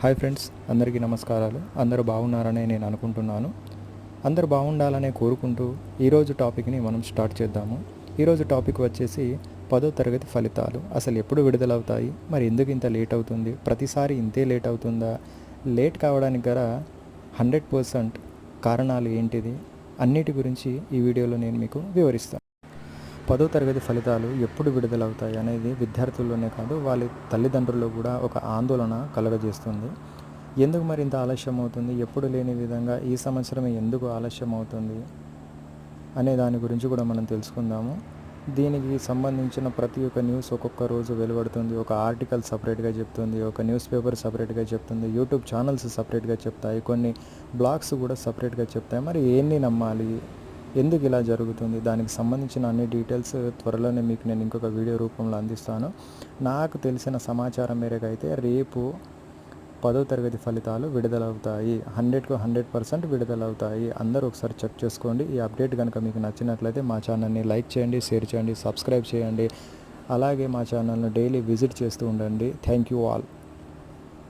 Hi friends, అందరికీ నమస్కారాలు. అందరూ బాగున్నారని నేను అనుకుంటున్నాను. అందరూ బాగుండాలనే కోరుకుంటూ ఈరోజు టాపిక్ని మనం స్టార్ట్ చేద్దాము. ఈరోజు టాపిక్ వచ్చేసి 10వ తరగతి ఫలితాలు అసలు ఎప్పుడు విడుదలవుతాయి, మరి ఎందుకు ఇంత లేట్ అవుతుంది, ప్రతిసారి ఇంతే లేట్ అవుతుందా, లేట్ కావడానికి గల 100% కారణాలు ఏంటిది, అన్నిటి గురించి ఈ వీడియోలో నేను మీకు వివరిస్తాను. 10వ తరగతి ఫలితాలు ఎప్పుడు విడుదలవుతాయి అనేది విద్యార్థుల్లోనే కాదు, వాళ్ళ తల్లిదండ్రుల్లో కూడా ఒక ఆందోళన కలుగజేస్తుంది. ఎందుకు మరి ఇంత ఆలస్యం అవుతుంది, ఎప్పుడు లేని విధంగా ఈ సంవత్సరమే ఎందుకు ఆలస్యం అవుతుంది అనే దాని గురించి కూడా మనం తెలుసుకుందాము. దీనికి సంబంధించిన ప్రతి ఒక్క న్యూస్ ఒక్కొక్క రోజు వెలువడుతుంది. ఒక ఆర్టికల్ సపరేట్గా చెప్తుంది, ఒక న్యూస్ పేపర్ సపరేట్గా చెప్తుంది, యూట్యూబ్ ఛానల్స్ సపరేట్గా చెప్తాయి, కొన్ని బ్లాగ్స్ కూడా సపరేట్గా చెప్తాయి. మరి ఏంటి నమ్మాలి, ఎందుకు ఇలా జరుగుతుంది, దానికి సంబంధించిన అన్ని డీటెయిల్స్ త్వరలోనే మీకు నేను ఇంకొక వీడియో రూపంలో అందిస్తాను. నాకు తెలిసిన సమాచారం మేరకు అయితే రేపు 10వ తరగతి ఫలితాలు విడుదలవుతాయి. 100కు 100% విడుదలవుతాయి. అందరూ ఒకసారి చెక్ చేసుకోండి. ఈ అప్డేట్ కనుక మీకు నచ్చినట్లయితే మా ఛానల్ని లైక్ చేయండి, షేర్ చేయండి, సబ్స్క్రైబ్ చేయండి. అలాగే మా ఛానల్ను డైలీ విజిట్ చేస్తూ ఉండండి. Thank you all.